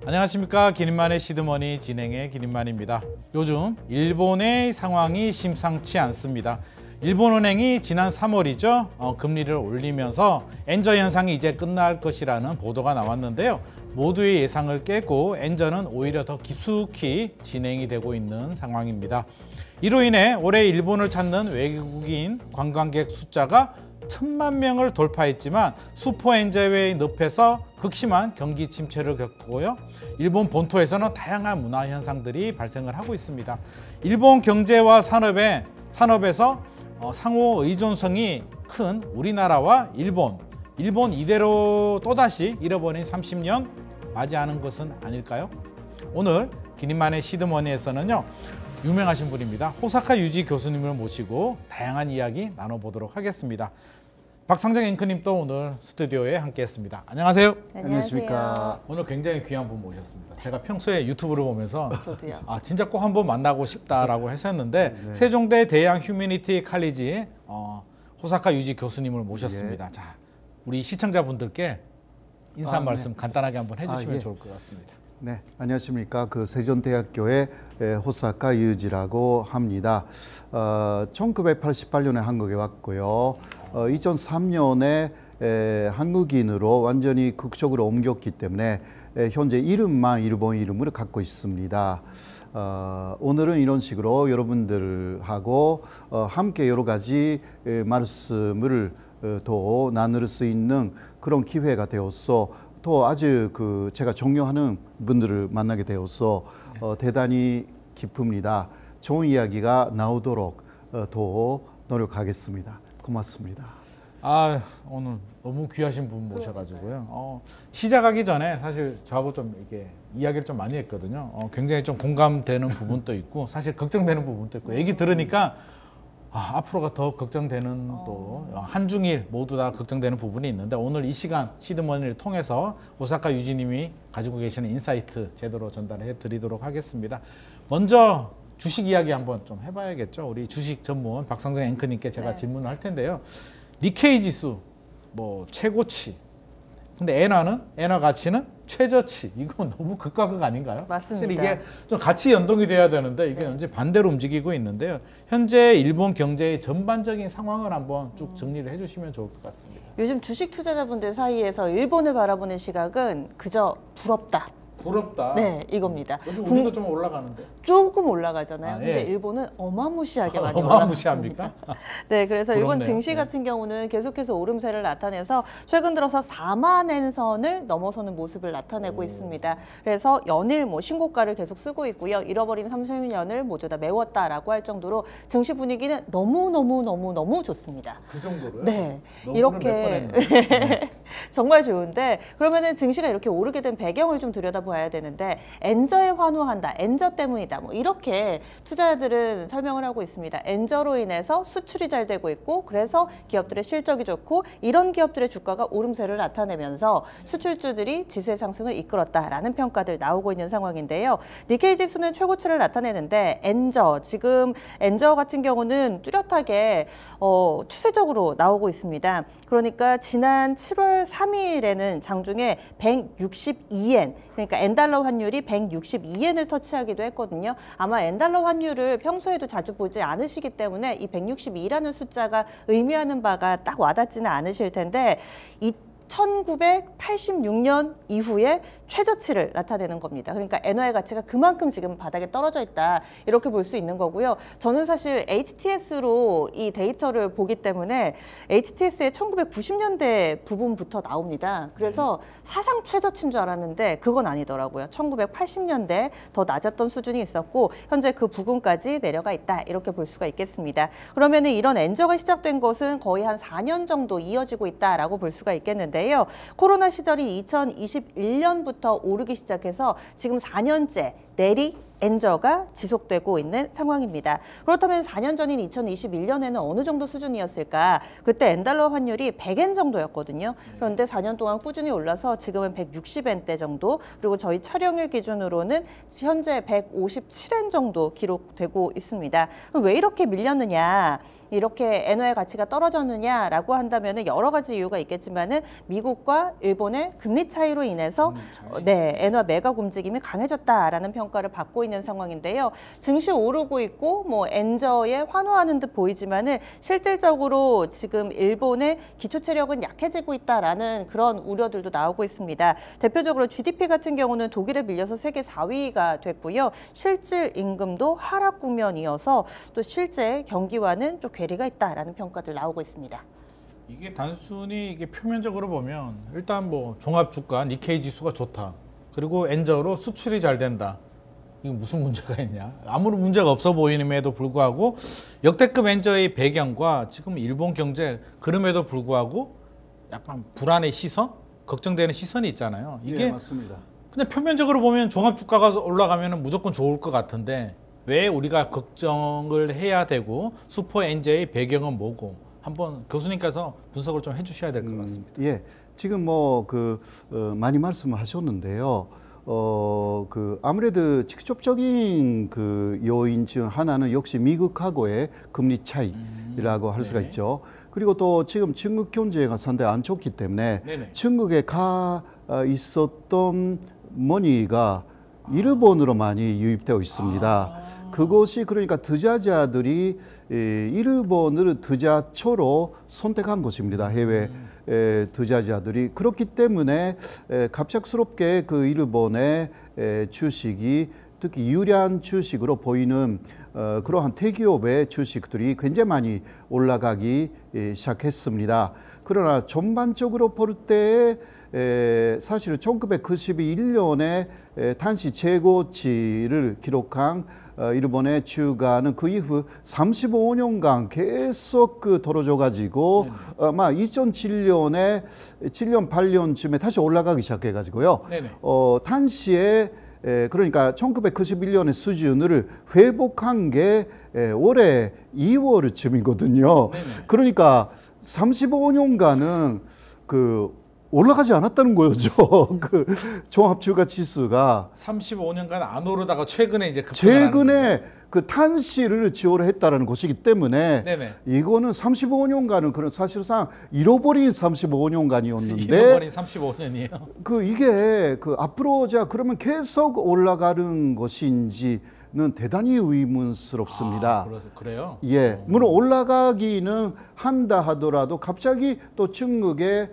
안녕하십니까. 기린만의 시드머니 진행의 기린만입니다. 요즘 일본의 상황이 심상치 않습니다. 일본은행이 지난 3월이죠. 금리를 올리면서 엔저 현상이 이제 끝날 것이라는 보도가 나왔는데요. 모두의 예상을 깨고 엔저는 오히려 더 깊숙이 진행이 되고 있는 상황입니다. 이로 인해 올해 일본을 찾는 외국인 관광객 숫자가 1,000만 명을 돌파했지만 슈퍼엔저의 늪에서 극심한 경기 침체를 겪고요. 일본 본토에서는 다양한 문화 현상들이 발생을 하고 있습니다. 일본 경제와 산업에서 상호 의존성이 큰 우리나라와 일본 이대로 또다시 잃어버린 30년 맞이하는 것은 아닐까요? 오늘 기린만의 시드머니에서는요. 유명하신 분입니다. 호사카 유지 교수님을 모시고 다양한 이야기 나눠보도록 하겠습니다. 박상정 앵커님 또 오늘 스튜디오에 함께했습니다. 안녕하세요. 안녕하십니까. 오늘 굉장히 귀한 분 모셨습니다. 제가 평소에 유튜브를 보면서 저도요. 진짜 꼭 한번 만나고 싶다라고 했었는데 네. 세종대 대양 휴머니티 칼리지 호사카 유지 교수님을 모셨습니다. 예. 자, 우리 시청자분들께 인사 한 말씀 네. 간단하게 한번 해주시면 예. 좋을 것 같습니다. 네, 안녕하십니까. 세종대학교의 호사카 유지라고 합니다. 1988년에 한국에 왔고요. 2003년에 한국인으로 완전히 국적으로 옮겼기 때문에 현재 이름만 일본 이름으로 갖고 있습니다. 오늘은 이런 식으로 여러분들하고 함께 여러 가지 말씀을 더 나눌 수 있는 그런 기회가 되어서 또 아주 제가 존경하는 분들을 만나게 되어서 대단히 기쁩니다. 좋은 이야기가 나오도록 더 노력하겠습니다. 고맙습니다. 오늘 너무 귀하신 분 모셔가지고요. 시작하기 전에 사실 저하고 좀 이렇게 이야기를 좀 많이 했거든요. 굉장히 좀 공감되는 부분도 있고 사실 걱정되는 부분도 있고 얘기 들으니까 앞으로가 더 걱정되는 또 한중일 모두 다 걱정되는 부분이 있는데 오늘 이 시간 시드머니를 통해서 호사카 유지님이 가지고 계시는 인사이트 제대로 전달해 드리도록 하겠습니다. 먼저 주식 이야기 한번 좀 해봐야겠죠. 우리 주식 전문 박상정 앵커님께 제가 질문을 할 텐데요. 니케이 지수 최고치, 근데 엔화 가치는 최저치. 이건 너무 극과 극 아닌가요? 맞습니다. 사실 이게 좀 같이 연동이 돼야 되는데 이게 현재 반대로 움직이고 있는데요. 현재 일본 경제의 전반적인 상황을 한번 쭉 정리를 해주시면 좋을 것 같습니다. 요즘 주식 투자자분들 사이에서 일본을 바라보는 시각은 그저 부럽다. 부럽다. 네, 이겁니다. 요즘 우리도 좀 올라가는데. 조금 올라가잖아요. 예. 근데 일본은 어마무시하게 많이 어마무시합니까? 올라갔습니다. 네, 그래서 부럽네요. 일본 증시 같은 경우는 계속해서 오름세를 나타내서 최근 들어서 4만 엔선을 넘어서는 모습을 나타내고 있습니다. 그래서 연일 신고가를 계속 쓰고 있고요. 잃어버린 30년을 모두 다 메웠다라고 할 정도로 증시 분위기는 너무 좋습니다. 그 정도로요? 네, 이렇게 정말 좋은데 그러면은 증시가 이렇게 오르게 된 배경을 좀 들여다봐야 되는데 엔저에 환호한다, 엔저 때문이다, 이렇게 투자자들은 설명을 하고 있습니다. 엔저로 인해서 수출이 잘 되고 있고 그래서 기업들의 실적이 좋고 이런 기업들의 주가가 오름세를 나타내면서 수출주들이 지수의 상승을 이끌었다라는 평가들 나오고 있는 상황인데요. 니케이 지수는 최고치를 나타내는데 지금 엔저 같은 경우는 뚜렷하게 추세적으로 나오고 있습니다. 그러니까 지난 7월 3일에는 장중에 162엔, 그러니까 엔달러 환율이 162엔을 터치하기도 했거든요. 아마 엔달러 환율을 평소에도 자주 보지 않으시기 때문에 이 162라는 숫자가 의미하는 바가 딱 와닿지는 않으실 텐데 1986년 이후에 최저치를 나타내는 겁니다. 그러니까 엔화의 가치가 그만큼 지금 바닥에 떨어져 있다 이렇게 볼 수 있는 거고요. 저는 사실 HTS로 이 데이터를 보기 때문에 HTS의 1990년대 부분부터 나옵니다. 그래서 사상 최저치인 줄 알았는데 그건 아니더라고요. 1980년대 더 낮았던 수준이 있었고 현재 그 부근까지 내려가 있다 이렇게 볼 수가 있겠습니다. 그러면 이런 엔저가 시작된 것은 거의 한 4년 정도 이어지고 있다라고 볼 수가 있겠는데요. 코로나 시절인 2021년부터 오르기 시작해서 지금 4년째 내리 엔저가 지속되고 있는 상황입니다. 그렇다면 4년 전인 2021년에는 어느 정도 수준이었을까? 그때 엔달러 환율이 100엔 정도였거든요. 그런데 4년 동안 꾸준히 올라서 지금은 160엔대 정도, 그리고 저희 촬영일 기준으로는 현재 157엔 정도 기록되고 있습니다. 그럼 왜 이렇게 밀렸느냐? 이렇게 엔화의 가치가 떨어졌느냐라고 한다면 여러 가지 이유가 있겠지만은 미국과 일본의 금리 차이로 인해서 엔화 매각 움직임이 강해졌다라는 평가를 받고 있는 상황인데요. 증시 오르고 있고 뭐 엔저에 환호하는 듯 보이지만은 실질적으로 지금 일본의 기초 체력은 약해지고 있다라는 그런 우려들도 나오고 있습니다. 대표적으로 GDP 같은 경우는 독일에 밀려서 세계 4위가 됐고요. 실질 임금도 하락 국면이어서 또 실제 경기와는 좀 괴리가 있다라는 평가들 나오고 있습니다. 이게 단순히 이게 표면적으로 보면 일단 뭐 종합 주가 니케이 지수가 좋다. 그리고 엔저로 수출이 잘 된다. 이게 무슨 문제가 있냐? 아무런 문제가 없어 보이는에도 불구하고 역대급 엔저의 배경과 지금 일본 경제 그럼에도 불구하고 약간 불안의 시선, 걱정되는 시선이 있잖아요. 이게 예, 맞습니다. 그냥 표면적으로 보면 종합 주가가 올라가면 무조건 좋을 것 같은데 왜 우리가 걱정을 해야 되고 슈퍼 엔저의 배경은 뭐고 한번 교수님께서 분석을 좀 해주셔야 될 것 같습니다. 예, 지금 뭐 많이 말씀하셨는데요. 아무래도 직접적인 그 요인 중 하나는 역시 미국하고의 금리 차이라고 할 수가 있죠. 그리고 또 지금 중국 경제가 상당히 안 좋기 때문에 중국에 가 있었던 머니가 일본으로 많이 유입되어 있습니다. 그것이 그러니까 투자자들이 일본을 투자처로 선택한 것입니다. 해외 투자자들이. 그렇기 때문에 갑작스럽게 그 일본의 주식이 특히 유리한 주식으로 보이는 그러한 대기업의 주식들이 굉장히 많이 올라가기 시작했습니다. 그러나 전반적으로 볼 때 사실 1991년에 단시 최고치를 기록한 일본의 주가는 그 이후 35년간 계속 떨어져 가지고 아마 2007년에 7년 8년쯤에 다시 올라가기 시작해 가지고요. 단시에 그러니까 1991년의 수준을 회복한 게 올해 2월쯤이거든요. 그러니까 35년간은 올라가지 않았다는 거죠. 그 종합주가 지수가 35년간 안 오르다가 최근에 이제 최근에 그 탄시를 지원을 했다라는 것이기 때문에 이거는 35년간은 그런 사실상 잃어버린 35년간이었는데 잃어버린 35년이에요. 이게 앞으로 그러면 계속 올라가는 것인지는 대단히 의문스럽습니다. 그래요? 예, 물론 올라가기는 한다 하더라도 갑자기 또 중국의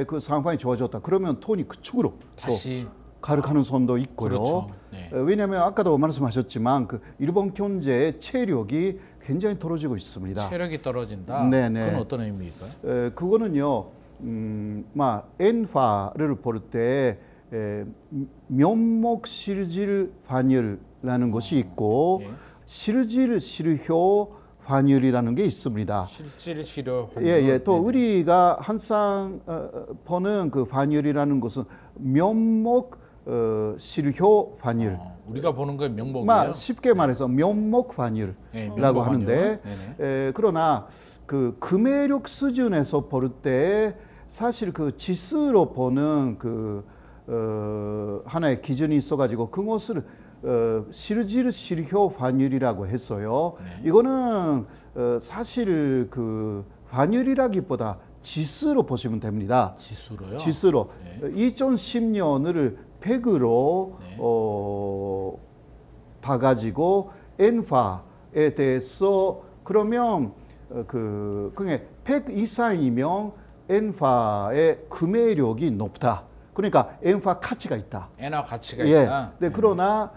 그 상황이 좋아졌다. 그러면 톤이 그쪽으로 다시 가를 가능성도 있고요. 그렇죠. 왜냐하면 아까도 말씀하셨지만 일본 경제의 체력이 굉장히 떨어지고 있습니다. 체력이 떨어진다. 그건 어떤 의미일까요? 그거는요, 엔화를 볼 때 면목 실질 환율이라는 것이 있고 실질 실효 환율이라는 게 있습니다. 실질 실효 환율. 예. 또 우리가 항상 보는 그 환율이라는 것은 면목 실효 환율. 우리가 보는 건 명목이에요. 쉽게 말해서 면목 환율이라고 하는데 그러나 그 금매력 수준에서 볼 때 사실 그 지수로 보는 하나의 기준이 있어가지고 그것을 실질 실효 환율이라고 했어요. 이거는 사실 환율이라기보다 지수로 보시면 됩니다. 지수로요? 지수로. 2010년을 100으로 봐가지고 엔화에 대해서 그러면 그게 100 이상이면 엔화의 구매력이 높다. 그러니까 엔화 가치가 있다. 엔화 가치가 있다. 그러나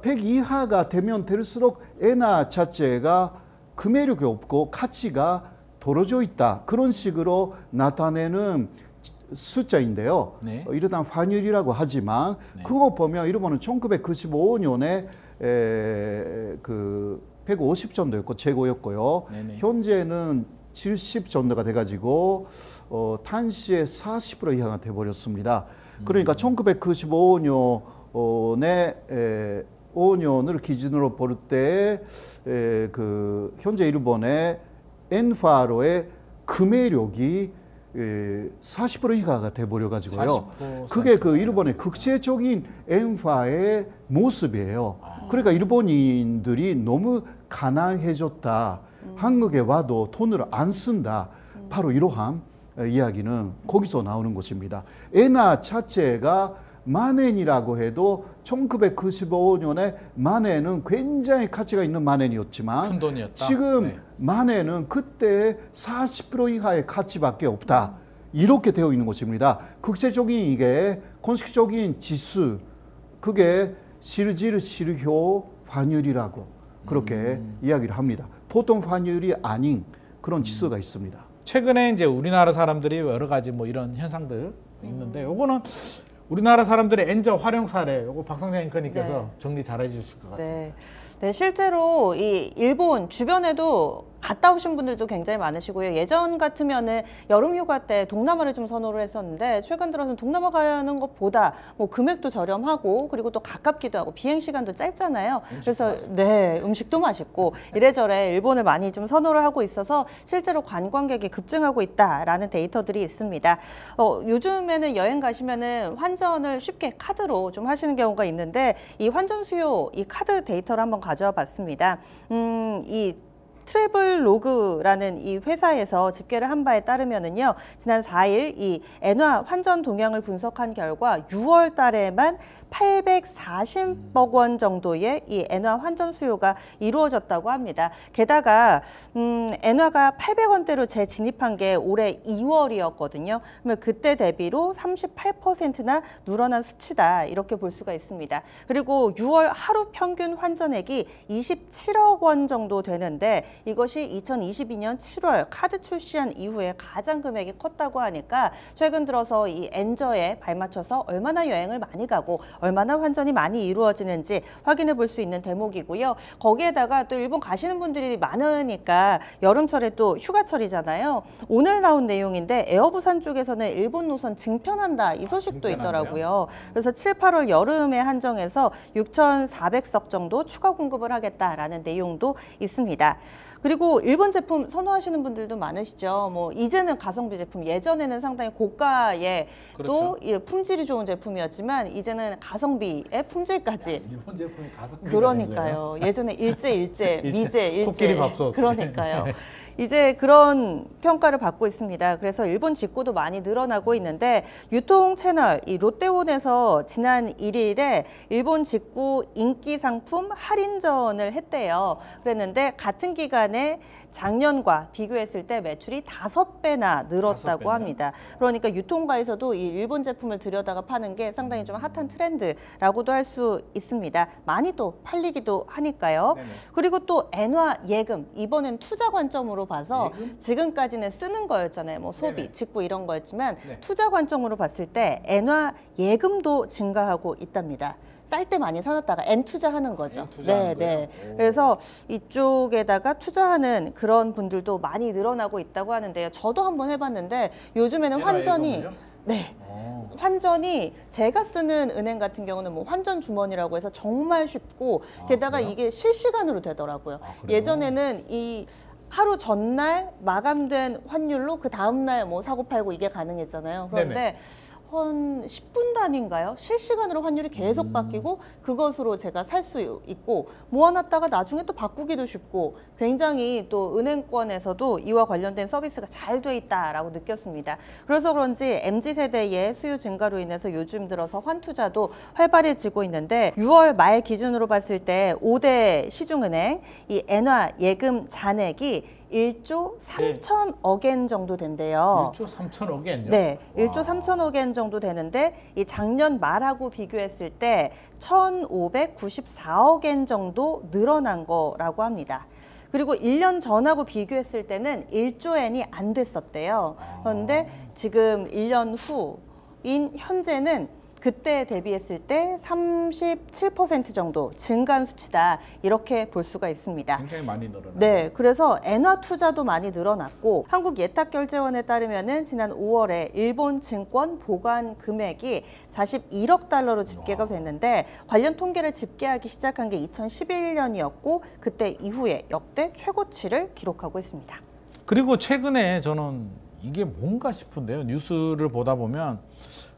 100 이하가 되면 될수록 엔화 자체가 구매력이 없고 가치가 떨어져 있다. 그런 식으로 나타내는 숫자인데요. 이러다 환율이라고 하지만 그거 보면 일본은 1995년에 150 정도였고 최고였고요. 현재는 70 정도가 돼가지고 탄시의 40% 이하가 돼버렸습니다. 그러니까 1995년에 95년을 기준으로 볼 때 그 현재 일본의 엔화로의 금매력이 40% 이하가 돼버려 가지고요. 그게 그 일본의 국제적인 엔화의 모습이에요. 그러니까 일본인들이 너무 가난해졌다. 한국에 와도 돈을 안 쓴다. 바로 이러한 이야기는 거기서 나오는 것입니다. 엔화 자체가 만엔이라고 해도 1995년에 만엔은 굉장히 가치가 있는 만엔이었지만 큰 돈이었다. 지금 네. 만엔은 그때 40% 이하의 가치밖에 없다. 이렇게 되어 있는 것입니다. 국제적인 이게 공식적인 지수 그게 실질실효 환율이라고 그렇게 이야기를 합니다. 보통 환율이 아닌 그런 지수가 있습니다. 최근에 이제 우리나라 사람들이 여러 가지 뭐 이런 현상들 있는데 요거는 우리나라 사람들의 엔저 활용 사례 요거 박성재 앵커님께서 네. 정리 잘 해주실 것 같습니다. 네. 네, 실제로 이 일본 주변에도 갔다 오신 분들도 굉장히 많으시고요. 예전 같으면은 여름 휴가 때 동남아를 좀 선호를 했었는데 최근 들어서는 동남아 가는 것보다 뭐 금액도 저렴하고 그리고 또 가깝기도 하고 비행 시간도 짧잖아요. 그래서 맛있고. 네, 음식도 맛있고 이래저래 일본을 많이 좀 선호를 하고 있어서 실제로 관광객이 급증하고 있다라는 데이터들이 있습니다. 요즘에는 여행 가시면은 환전을 쉽게 카드로 좀 하시는 경우가 있는데 이 환전 수요 이 카드 데이터를 한번 가져와 봤습니다. 이 트래블로그라는 이 회사에서 집계를 한 바에 따르면은요, 지난 4일 이 엔화 환전 동향을 분석한 결과 6월 달에만 840억 원 정도의 이 엔화 환전 수요가 이루어졌다고 합니다. 게다가 엔화가 800원대로 재진입한 게 올해 2월이었거든요. 그러면 그때 대비로 38%나 늘어난 수치다 이렇게 볼 수가 있습니다. 그리고 6월 하루 평균 환전액이 27억 원 정도 되는데 이것이 2022년 7월 카드 출시한 이후에 가장 금액이 컸다고 하니까 최근 들어서 이 엔저에 발맞춰서 얼마나 여행을 많이 가고 얼마나 환전이 많이 이루어지는지 확인해 볼 수 있는 대목이고요. 거기에다가 또 일본 가시는 분들이 많으니까 여름철에 또 휴가철이잖아요. 오늘 나온 내용인데 에어부산 쪽에서는 일본 노선 증편한다 이 소식도 있더라고요. 그래서 7, 8월 여름에 한정해서 6,400석 정도 추가 공급을 하겠다라는 내용도 있습니다. 그리고 일본 제품 선호하시는 분들도 많으시죠. 뭐 이제는 가성비 제품, 예전에는 상당히 고가의 그렇죠. 또 품질이 좋은 제품이었지만 이제는 가성비의 품질까지. 일본 제품이 가성비가 그러니까요. 예전에 일제, 미제, 코끼리 일제. 밥솥. 그러니까요. 이제 그런 평가를 받고 있습니다. 그래서 일본 직구도 많이 늘어나고 있는데 유통 채널 이 롯데온에서 지난 1일에 일본 직구 인기 상품 할인전을 했대요. 그랬는데 같은 기간에 작년과 비교했을 때 매출이 5배나 늘었다고 5배나? 합니다. 그러니까 유통가에서도 이 일본 제품을 들여다가 파는 게 상당히 좀 핫한 트렌드라고도 할 수 있습니다. 많이 또 팔리기도 하니까요. 네네. 그리고 또 엔화 예금, 이번엔 투자 관점으로 봐서 예금? 지금까지는 쓰는 거였잖아요. 뭐 소비, 네네. 직구 이런 거였지만 네. 투자 관점으로 봤을 때 엔화 예금도 증가하고 있답니다. 쌀 때 많이 사놨다가 엔 투자하는 거죠. 엔 투자하는 거예요? 오. 그래서 이쪽에다가 투자하는 그런 분들도 많이 늘어나고 있다고 하는데요. 저도 한번 해봤는데 요즘에는 엔화 환전이 예금을요? 네. 어. 환전이 제가 쓰는 은행 같은 경우는 뭐 환전 주머니라고 해서 정말 쉽고 게다가 그래요? 이게 실시간으로 되더라고요. 그래요? 예전에는 이 하루 전날 마감된 환율로 그 다음날 뭐 사고 팔고 이게 가능했잖아요. 그런데 네네. 한 10분 단위인가요? 실시간으로 환율이 계속 바뀌고 그것으로 제가 살 수 있고 모아놨다가 나중에 또 바꾸기도 쉽고 굉장히 또 은행권에서도 이와 관련된 서비스가 잘 돼 있다라고 느꼈습니다. 그래서 그런지 MZ세대의 수요 증가로 인해서 요즘 들어서 환투자도 활발해지고 있는데 6월 말 기준으로 봤을 때 5대 시중은행 이 엔화 예금 잔액이 1조 3천억 엔 정도 된대요. 1조 3천억 엔요? 네, 1조 와. 3천억 엔 정도 되는데 이 작년 말하고 비교했을 때 1,594억 엔 정도 늘어난 거라고 합니다. 그리고 1년 전하고 비교했을 때는 1조 엔이 안 됐었대요. 그런데 지금 1년 후인 현재는 그때 대비했을 때 37% 정도 증가한 수치다. 이렇게 볼 수가 있습니다. 굉장히 많이 늘어나요. 네, 그래서 엔화 투자도 많이 늘어났고 한국예탁결제원에 따르면은 지난 5월에 일본 증권 보관 금액이 41억 달러로 집계가 됐는데 관련 통계를 집계하기 시작한 게 2011년이었고 그때 이후에 역대 최고치를 기록하고 있습니다. 그리고 최근에 저는 이게 뭔가 싶은데요. 뉴스를 보다 보면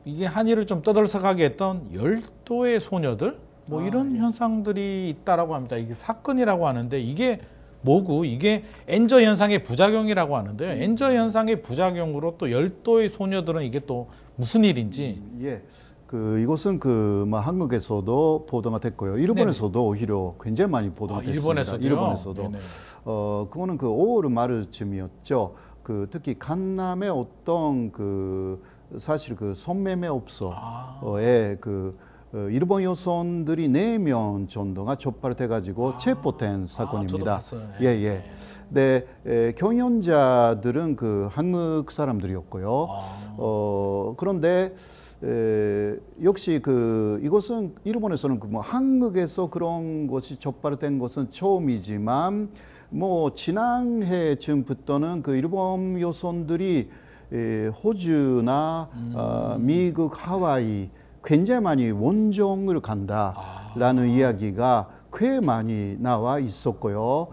이게 한일을 좀 떠들썩하게 했던 열도의 소녀들 뭐 이런 현상들이 있다라고 합니다. 이게 사건이라고 하는데 이게 뭐고 이게 엔저 현상의 부작용이라고 하는데요. 엔저 현상의 부작용으로 또 열도의 소녀들은 이게 또 무슨 일인지. 예. 이것은 한국에서도 보도가 됐고요. 일본에서도 오히려 굉장히 많이 보도가 됐습니다. 일본에서도. 그거는 5월 말쯤이었죠. 특히 강남의 어떤 사실 손매매 업소에 일본 여성들이 4명 정도가 적발돼 가지고 체포된 사건입니다. 저도 봤어요. 예. 네, 경영자들은 한국 사람들이었고요. 그런데 역시 이것은 일본에서는 한국에서 그런 것이 적발된 것은 처음이지만 지난해쯤부터는 일본 여성들이 호주나 미국, 하와이 굉장히 많이 원정을 간다라는 이야기가 꽤 많이 나와 있었고요.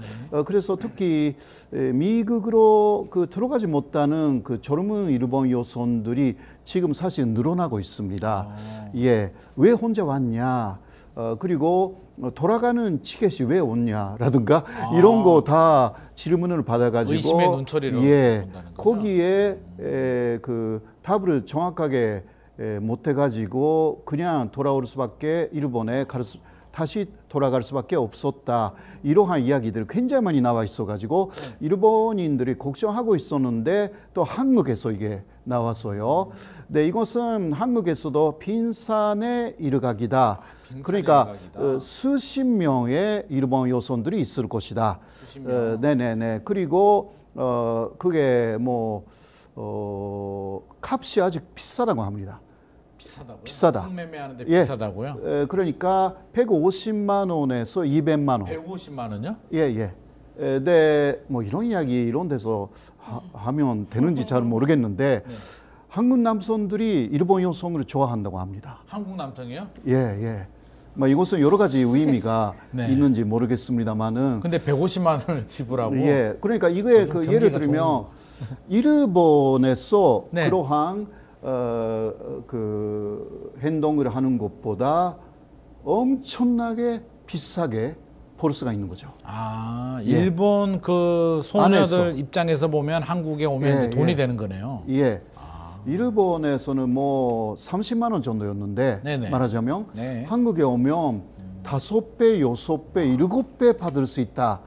그래서 특히 미국으로 들어가지 못하는 젊은 일본 여성들이 지금 사실 늘어나고 있습니다. 예, 왜 혼자 왔냐? 그리고 돌아가는 티켓이 왜 없냐라든가 이런 거 다 질문을 받아가지고 의심의 눈초리로 본다는 거죠? 거기에 답을 정확하게 못 해가지고 그냥 돌아올 수밖에 일본에 다시 돌아갈 수밖에 없었다. 이러한 이야기들 굉장히 많이 나와 있어가지고 일본인들이 걱정하고 있었는데 또 한국에서 이게 나왔어요. 네, 이것은 한국에서도 빈산의 일각이다. 그러니까 수십 명의 일본 여성들이 있을 것이다. 네네네. 그리고 그게 값이 아주 비싸다고 합니다. 비싸다고요? 비싸다. 성매매하는데 예. 비싸다고요? 그러니까 150만 원에서 200만 원. 150만 원요? 예. 네, 이런 이야기 이런 데서 하면 되는지 잘 모르겠는데 한국 남성들이 일본 여성을 좋아한다고 합니다. 한국 남성이요? 예. 이것은 여러 가지 의미가 네. 있는지 모르겠습니다만은. 근데 150만 원을 지불하고. 예. 그러니까 이거에 예를 들면 일본에서 네. 그러한 행동을 하는 것보다 엄청나게 비싸게 벌 수가 있는 거죠. 일본 소녀들 안에서. 입장에서 보면 한국에 오면 이제 돈이 되는 거네요. 예. 일본에서는 30만 원 정도였는데 네네. 말하자면 네. 한국에 오면 5배, 6배, 7배 받을 수 있다.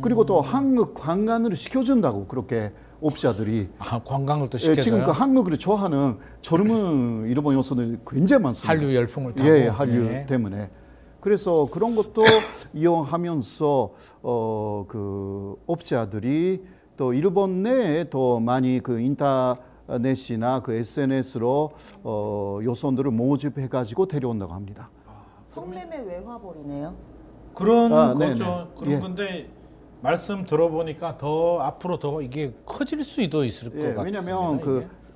그리고 또 한국 관광을 시켜준다고 그렇게 업자들이. 관광을 또 시켜줘요? 지금 한국을 좋아하는 젊은 일본 여성들이 굉장히 많습니다. 한류 열풍을 타고. 예, 한류 때문에. 그래서 그런 것도 이용하면서 업자들이 또 일본 내에 더 많이 인터넷이나 SNS로 여성들을 모집해가지고 데려온다고 합니다. 성매매 외화벌이네요. 그런 거죠. 네네. 그런 건데 말씀 들어보니까 더 앞으로 더 이게 커질 수도 있을 것 같습니다. 왜냐하면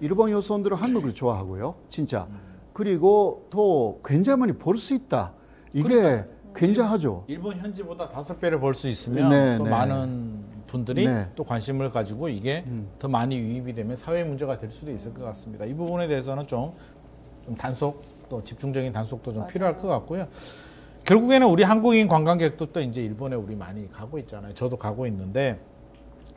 일본 여성들은 한국을 좋아하고요, 진짜. 그리고 또 굉장히 많이 벌 수 있다. 이게 굉장하죠. 일본 현지보다 5배를 벌 수 있으면 또 많은 분들이 또 관심을 가지고 이게 더 많이 유입이 되면 사회 문제가 될 수도 있을 것 같습니다. 이 부분에 대해서는 좀 단속, 또 집중적인 단속도 좀 필요할 것 같고요. 결국에는 우리 한국인 관광객도 또 이제 일본에 우리 많이 가고 있잖아요. 저도 가고 있는데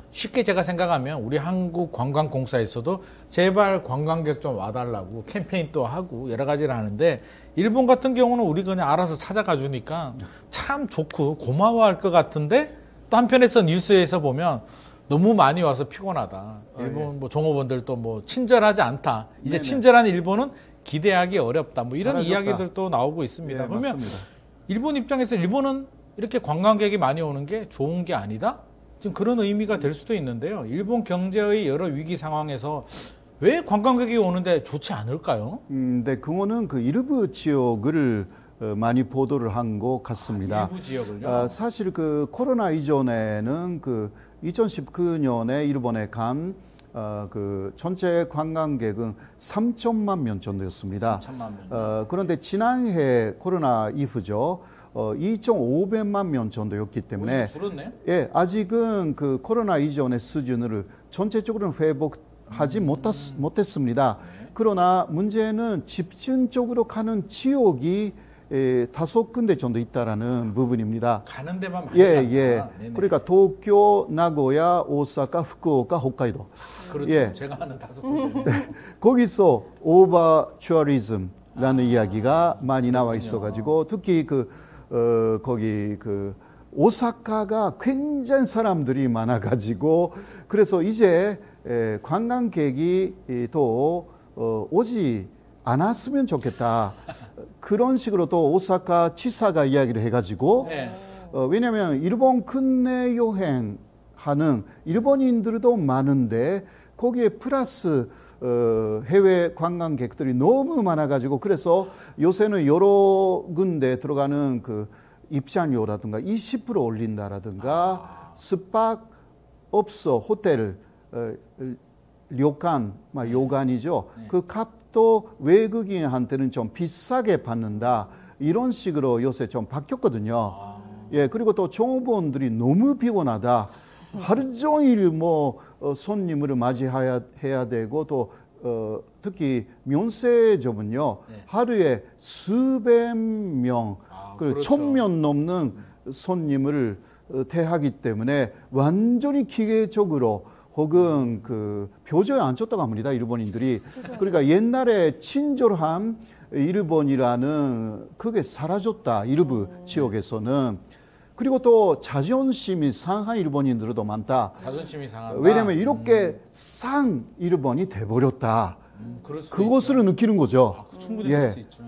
쉽게 제가 생각하면 우리 한국관광공사에서도 제발 관광객 좀 와달라고 캠페인도 하고 여러 가지를 하는데 일본 같은 경우는 우리 그냥 알아서 찾아가 주니까 참 좋고 고마워할 것 같은데 또 한편에서 뉴스에서 보면 너무 많이 와서 피곤하다. 일본 종업원들도 친절하지 않다. 이제 친절한 일본은 기대하기 어렵다. 이런 사라졌다. 이야기들도 나오고 있습니다. 예, 그러면 맞습니다. 일본 입장에서 일본은 이렇게 관광객이 많이 오는 게 좋은 게 아니다? 지금 그런 의미가 될 수도 있는데요. 일본 경제의 여러 위기 상황에서 왜 관광객이 오는데 좋지 않을까요? 네, 그거는 그 일부 지역을 많이 보도를 한 것 같습니다. 일부 지역을요? 사실 그 코로나 이전에는 그 2019년에 일본에 간 그 전체 관광객은 3천만 명 정도였습니다. 3천만 명. 그런데 지난해 코로나 이후죠. 2,500만 명 정도였기 때문에 줄었네요? 예, 아직은 그 코로나 이전의 수준을 전체적으로는 회복하지 못했습니다. 그러나 문제는 집중적으로 가는 지역이 5군데 정도 있다라는 부분입니다. 가는 데만 많이 예, 간다. 예. 네네. 그러니까 도쿄, 나고야, 오사카, 후쿠오카, 홋카이도. 그렇죠. 예. 제가 아는 5군데. 거기서 오버 츄어리즘라는 이야기가 많이 나와 있어가지고 특히 거기 오사카가 굉장히 사람들이 많아가지고 그래서 이제 관광객이 또 오지 않았으면 좋겠다. 그런 식으로 또 오사카 치사가 이야기를 해가지고 네. 왜냐하면 일본 국내 여행하는 일본인들도 많은데 거기에 플러스 해외 관광객들이 너무 많아가지고 그래서 요새는 여러 군데 들어가는 그 입장료라든가 20% 올린다라든가 숙박업소 호텔 료칸 요간이죠. 네. 그 값도 외국인한테는 좀 비싸게 받는다 이런 식으로 요새 좀 바뀌었거든요. 예, 그리고 또 종업원들이 너무 피곤하다. 하루 종일 뭐 손님을 맞이해야 되고 또 특히 면세점은요 네. 하루에 수백 명, 그렇죠. 1,000명 넘는 손님을 대하기 때문에 완전히 기계적으로 혹은 그 표정에 안 쫓다가 합니다 일본인들이. 그러니까 옛날에 친절한 일본이라는 그게 사라졌다 일부 지역에서는. 그리고 또 자존심이 상한 일본인들도 많다. 자존심이 상한다. 왜냐하면 이렇게 상 일본이 돼버렸다. 그럴 수 그것을 느끼는 거죠. 충분히 그럴 수 있죠.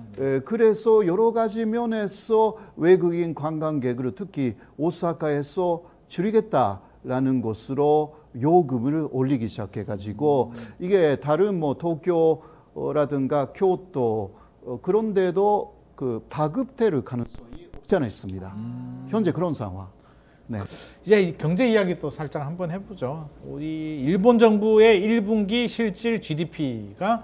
그래서 여러 가지 면에서 외국인 관광객을 특히 오사카에서 줄이겠다라는 것으로 요금을 올리기 시작해가지고 이게 다른 뭐 도쿄라든가 교토 그런 데도 그 다급태를 가능성이 없지 않아 있습니다. 현재 그런 상황. 네. 이제 경제 이야기 또 살짝 한번 해보죠. 우리 일본 정부의 1분기 실질 GDP가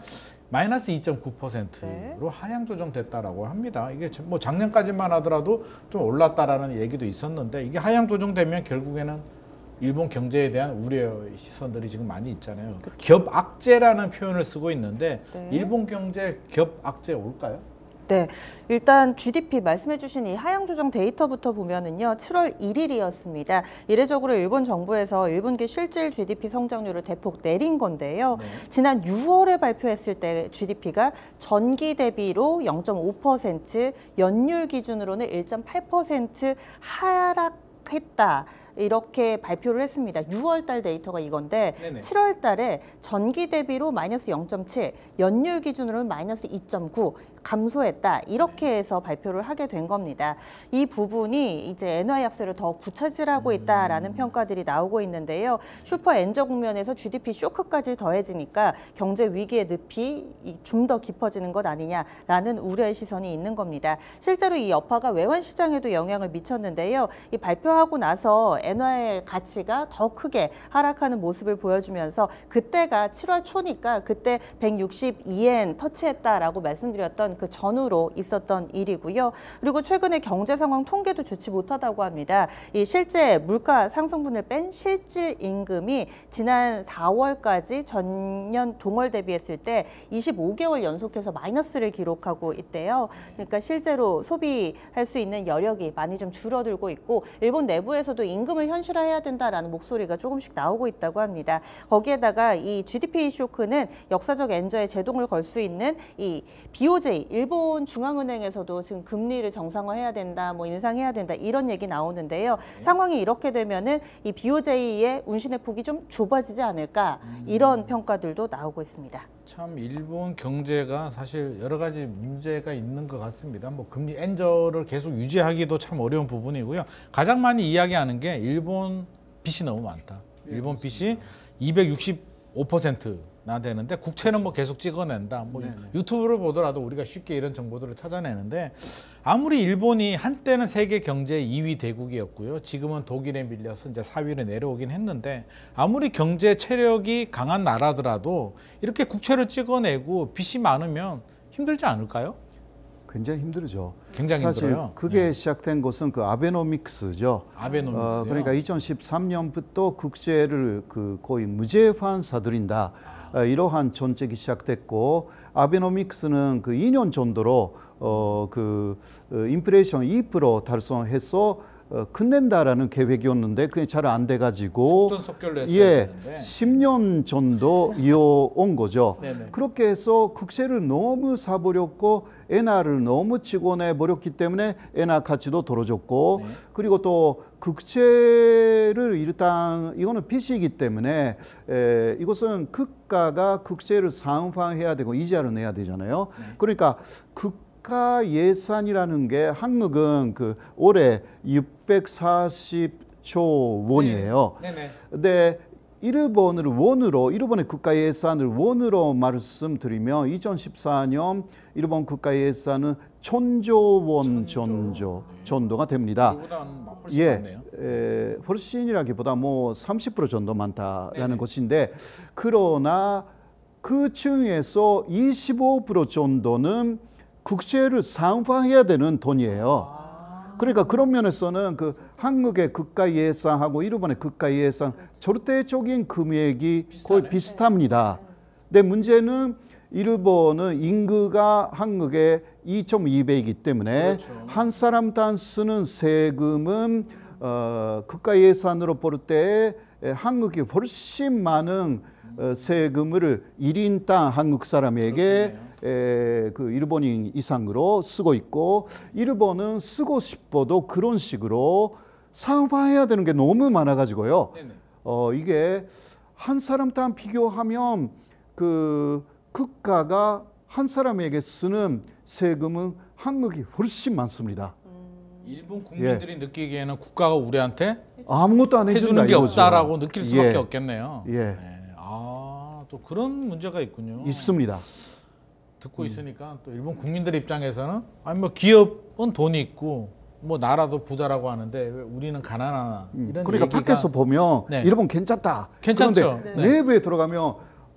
마이너스 2.9%로 하향 조정됐다라고 합니다. 이게 뭐 작년까지만 하더라도 좀 올랐다라는 얘기도 있었는데 이게 하향 조정되면 결국에는 일본 경제에 대한 우려의 시선들이 지금 많이 있잖아요. 겹악재라는 표현을 쓰고 있는데 네. 일본 경제 겹악재 올까요? 네, 일단 GDP 말씀해주신 이 하향 조정 데이터부터 보면은요, 7월 1일이었습니다. 이례적으로 일본 정부에서 1분기 실질 GDP 성장률을 대폭 내린 건데요. 네. 지난 6월에 발표했을 때 GDP가 전기 대비로 0.5%, 연율 기준으로는 1.8% 하락했다. 이렇게 발표를 했습니다. 6월 달 데이터가 이건데 네네. 7월 달에 전기 대비로 마이너스 0.7, 연율 기준으로는 마이너스 2.9 감소했다. 이렇게 해서 발표를 하게 된 겁니다. 이 부분이 이제 엔화 약세를 더 굳혀지라고 있다라는 평가들이 나오고 있는데요. 슈퍼 엔저 국면에서 GDP 쇼크까지 더해지니까 경제 위기의 늪이 좀 더 깊어지는 것 아니냐라는 우려의 시선이 있는 겁니다. 실제로 이 여파가 외환 시장에도 영향을 미쳤는데요. 이 발표하고 나서 엔화의 가치가 더 크게 하락하는 모습을 보여주면서 그때가 7월 초니까 그때 162엔 터치했다라고 말씀드렸던 그 전후로 있었던 일이고요. 그리고 최근에 경제 상황 통계도 좋지 못하다고 합니다. 이 실제 물가 상승분을 뺀 실질 임금이 지난 4월까지 전년 동월 대비했을 때 25개월 연속해서 마이너스를 기록하고 있대요. 그러니까 실제로 소비할 수 있는 여력이 많이 좀 줄어들고 있고 일본 내부에서도 임금을 현실화해야 된다라는 목소리가 조금씩 나오고 있다고 합니다. 거기에다가 이 GDP 쇼크는 역사적 엔저에 제동을 걸 수 있는 이 BOJ, 일본 중앙은행에서도 지금 금리를 정상화해야 된다, 뭐 인상해야 된다 이런 얘기 나오는데요. 상황이 이렇게 되면은 이 BOJ의 운신의 폭이 좀 좁아지지 않을까 이런 평가들도 나오고 있습니다. 참 일본 경제가 사실 여러 가지 문제가 있는 것 같습니다. 뭐 금리 엔저를 계속 유지하기도 참 어려운 부분이고요. 가장 많이 이야기하는 게 일본 빚이 너무 많다. 일본 빚이 265% 되는데 국채는 뭐 계속 찍어낸다. 뭐 네네. 유튜브를 보더라도 우리가 쉽게 이런 정보들을 찾아내는데 아무리 일본이 한때는 세계 경제 2위 대국이었고요. 지금은 독일에 밀려서 이제 4위로 내려오긴 했는데 아무리 경제 체력이 강한 나라더라도 이렇게 국채를 찍어내고 빚이 많으면 힘들지 않을까요? 굉장히 힘들죠. 굉장히 사실 힘들어요. 그게 네. 시작된 것은 그 아베노믹스죠. 아베노믹스요. 그러니까 2013년부터 국제를 거의 무제한 사들인다. 이러한 정책이 시작됐고 아베노믹스는 그 2년 정도로 인플레이션 2% 달성해서 끝낸다라는 계획이었는데 그게 잘 안 돼가지고 속전속결로 했어야 예, 되는데. 10년 정도 이어온 거죠. 네네. 그렇게 해서 국채를 너무 사버렸고 엔화를 너무 찍어내버렸기 때문에 엔화 가치도 떨어졌고 네. 그리고 또 국채를 일단 이거는 빚이기 때문에 이것은 국가가 국채를 상환해야 되고 이자를 내야 되잖아요. 네. 그러니까 국가 예산이라는 게 한국은 올해 640조 원이에요. 네네. 근데 일본의 국가 예산을 원으로 말씀드리면 2014년 일본 국가 예산은 1,000조 원 정도가 됩니다. 그보다는 훨씬 예, 많네요. 훨씬이라기보다 뭐 30% 정도 많다라는 네네. 것인데 그러나 그 중에서 25% 정도는 국채를 상환해야 되는 돈이에요. 그러니까 그런 면에서는 한국의 국가 예산하고 일본의 국가 예산 절대적인 금액이 거의 비슷합니다. 근데 문제는 일본은 인구가 한국의 2.2배이기 때문에 그렇죠. 한 사람당 쓰는 세금은 국가 예산으로 볼 때 한국이 훨씬 많은 세금을 1인당 한국 사람에게 일본인 이상으로 쓰고 있고 일본은 쓰고 싶어도 그런 식으로 상환해야 되는 게 너무 많아가지고요. 네네. 이게 한 사람당 비교하면 국가가 한 사람에게 쓰는 세금은 한국이 훨씬 많습니다. 일본 국민들이 느끼기에는 국가가 우리한테 아무것도 안 해주는 해준다 게 이거죠. 없다라고 느낄 수밖에 예. 없겠네요. 예. 네. 또 그런 문제가 있군요. 있습니다. 듣고 있으니까 또 일본 국민들 입장에서는 아니 뭐 기업은 돈이 있고 뭐 나라도 부자라고 하는데 왜 우리는 가난하나 이런 그러니까 얘기가 밖에서 보면 네. 일본 괜찮다. 괜찮죠. 그런데 네. 내부에 들어가면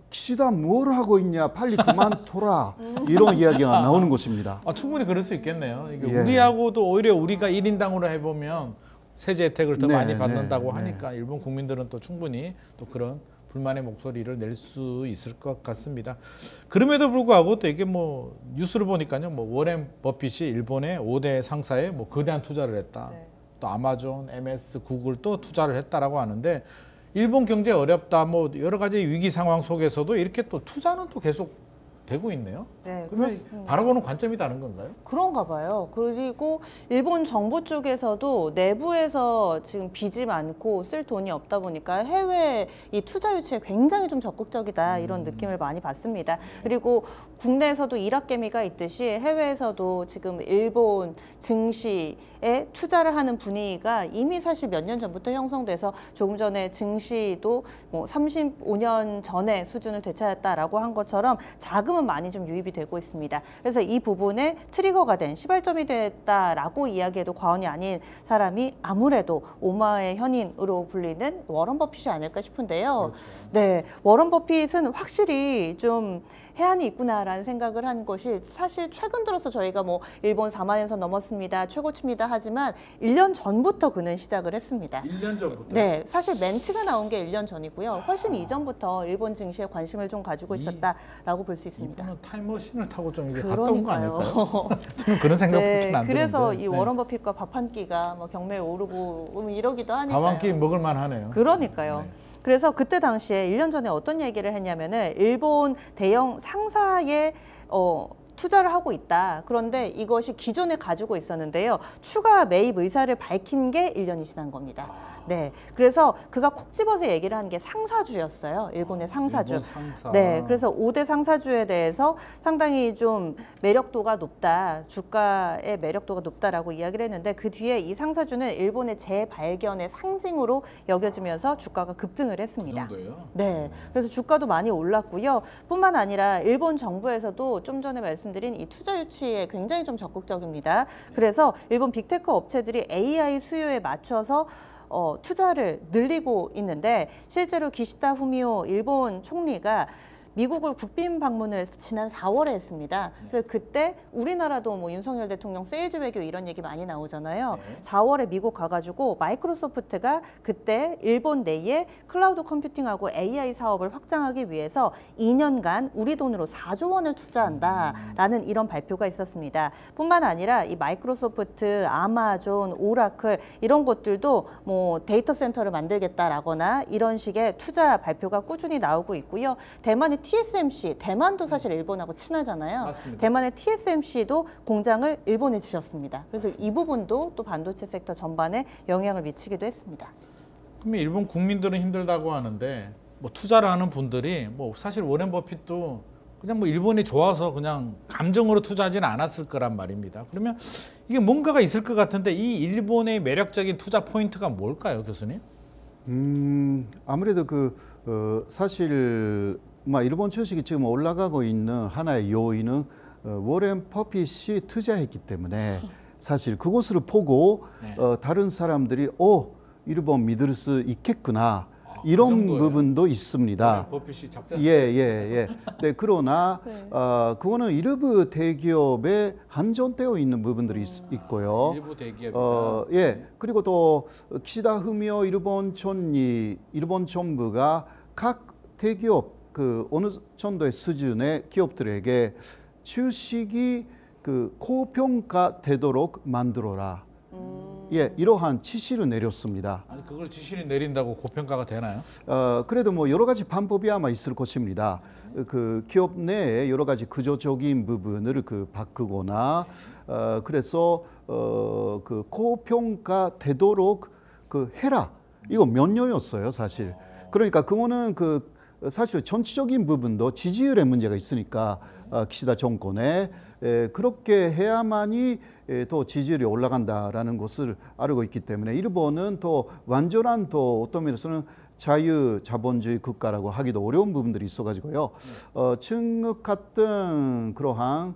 기시다 뭘 하고 있냐 빨리 그만둬라 이런 이야기가 나오는 것입니다. 충분히 그럴 수 있겠네요. 이게 예. 우리하고도 오히려 우리가 1인당으로 해보면 세제 혜택을 더 네, 많이 받는다고 네, 하니까 일본 국민들은 또 충분히 또 그런 불만의 목소리를 낼 수 있을 것 같습니다. 그럼에도 불구하고 또 이게 뭐 뉴스를 보니까요, 뭐 워렌 버핏이 일본의 5대 상사에 뭐 거대한 투자를 했다. 네. 또 아마존, MS, 구글 또 투자를 했다라고 하는데 일본 경제 어렵다. 뭐 여러 가지 위기 상황 속에서도 이렇게 또 투자는 또 계속 되고 있네요. 네, 그러면 그렇습니다. 바라보는 관점이 다른 건가요? 그런가 봐요. 그리고 일본 정부 쪽에서도 내부에서 지금 빚이 많고 쓸 돈이 없다 보니까 해외 이 투자 유치에 굉장히 좀 적극적이다 이런 느낌을 많이 받습니다. 그리고 국내에서도 일학개미가 있듯이 해외에서도 지금 일본 증시에 투자를 하는 분위기가 이미 사실 몇 년 전부터 형성돼서 조금 전에 증시도 뭐 35년 전의 수준을 되찾았다라고 한 것처럼 자금은 많이 좀 유입이 되고 있습니다. 그래서 이 부분에 트리거가 된 시발점이 됐다라고 이야기해도 과언이 아닌 사람이 아무래도 오마의 현인으로 불리는 워런 버핏이 아닐까 싶은데요. 그렇죠. 네, 워런 버핏은 확실히 좀 해안이 있구나라는 생각을 한 것이 사실 최근 들어서 저희가 뭐 일본 4만 엔선 넘었습니다, 최고치입니다 하지만 1년 전부터 그는 시작을 했습니다. 1년 전부터. 네, 사실 멘트가 나온 게 1년 전이고요. 훨씬 이전부터 일본 증시에 관심을 좀 가지고 있었다라고 볼 수 있습니다. 이분은 타임머신을 타고 좀 이게 갔다 온 거 아닐까요? 그러니까요. 저는 그런 생각 네, 혹시 안 드는데. 그래서 이 네. 워런 버핏과 밥 한 끼가 뭐 경매에 오르고 뭐 이러기도 하니까요. 밥 한 끼 먹을 만하네요. 그러니까요. 네. 그래서 그때 당시에 1년 전에 어떤 얘기를 했냐면은 일본 대형 상사에 투자를 하고 있다. 그런데 이것이 기존에 가지고 있었는데요. 추가 매입 의사를 밝힌 게 1년이 지난 겁니다. 네, 그래서 그가 콕 집어서 얘기를 한 게 상사주였어요. 일본의 상사주. 일본 상사. 네, 그래서 5대 상사주에 대해서 상당히 좀 매력도가 높다, 주가의 매력도가 높다라고 이야기를 했는데 그 뒤에 이 상사주는 일본의 재발견의 상징으로 여겨지면서 주가가 급등을 했습니다. 그 정도예요? 네, 그래서 주가도 많이 올랐고요. 뿐만 아니라 일본 정부에서도 좀 전에 말씀드린 이 투자 유치에 굉장히 좀 적극적입니다. 그래서 일본 빅테크 업체들이 AI 수요에 맞춰서 투자를 늘리고 있는데 실제로 기시다 후미오 일본 총리가 미국을 국빈 방문을 지난 4월에 했습니다. 그래서 그때 우리나라도 뭐 윤석열 대통령 세일즈 외교 이런 얘기 많이 나오잖아요. 4월에 미국 가가지고 마이크로소프트가 그때 일본 내에 클라우드 컴퓨팅하고 AI 사업을 확장하기 위해서 2년간 우리 돈으로 4조 원을 투자한다라는 이런 발표가 있었습니다. 뿐만 아니라 이 마이크로소프트, 아마존, 오라클 이런 것들도 뭐 데이터 센터를 만들겠다라거나 이런 식의 투자 발표가 꾸준히 나오고 있고요. 대만의 TSMC, 대만도 사실 일본하고 친하잖아요. 맞습니다. 대만의 TSMC도 공장을 일본에 지었습니다. 그래서 이 부분도 또 반도체 섹터 전반에 영향을 미치기도 했습니다. 그러면 일본 국민들은 힘들다고 하는데 뭐 투자를 하는 분들이 뭐 사실 워렌 버핏도 그냥 뭐 일본이 좋아서 그냥 감정으로 투자하지는 않았을 거란 말입니다. 그러면 이게 뭔가가 있을 것 같은데 이 일본의 매력적인 투자 포인트가 뭘까요, 교수님? 아무래도 사실 일본 주식이 지금 올라가고 있는 하나의 요인은 워렌 버핏이 투자했기 때문에 사실 그것을 보고 다른 사람들이 일본 믿을 수 있겠구나 이런 그 정도예요? 부분도 있습니다. 버핏이 작자. 예. 네, 그러나 그거는 일부 대기업에 한정되어 있는 부분들이 있고요. 일부 대기업이다. 그리고 또 기시다 후미오 일본 정부가 각 대기업 어느 정도의 수준의 기업들에게 주식이 고평가되도록 만들어라. 이러한 지시를 내렸습니다. 아니 그걸 지시를 내린다고 고평가가 되나요? 그래도 뭐 여러 가지 방법이 아마 있을 것입니다. 기업 내에 여러 가지 구조적인 부분을 바꾸거나 그래서 고평가되도록 해라. 이거 명령이었어요, 사실. 그러니까 그거는 사실 전체적인 부분도 지지율의 문제가 있으니까 기시다 정권에 그렇게 해야만이 또 지지율이 올라간다라는 것을 알고 있기 때문에 일본은 또 완전한 또 어떤 면에서는 자유자본주의 국가라고 하기도 어려운 부분들이 있어가지고요. 중국 같은 그러한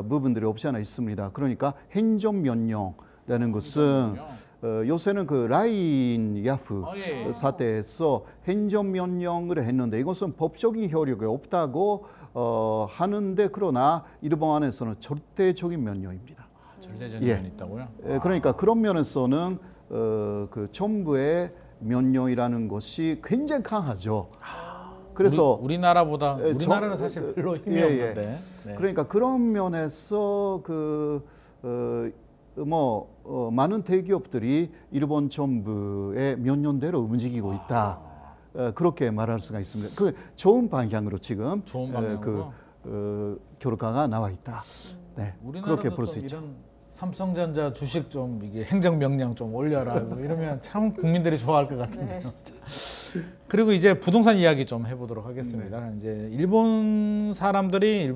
부분들이 없지 않아 있습니다. 그러니까 행정명령이라는 것은 요새는 라인 야후 사태에서 행정명령을 했는데 이것은 법적인 효력이 없다고 하는데 그러나 일본 안에서는 절대적인 명령입니다. 절대적인 면이 있다고요? 그러니까 그런 면에서는 정부의 명령이라는 것이 굉장히 강하죠. 그래서 우리나라는 사실 별로 힘이 없는데. 네. 그러니까 그런 면에서 많은 대기업들이 일본 정부의 명령대로 움직이고 있다. 그렇게 말할 수가 있습니다. 좋은 방향으로 지금 좋은 방향으로? 결과가 나와 있다. 네, 그렇게 볼 수 있죠. 이런 삼성전자 주식 좀 이게 행정명령 좀 올려라 이러면 참 국민들이 좋아할 것 같은데요. 그리고 이제 부동산 이야기 좀 해보도록 하겠습니다. 이제 일본 사람들이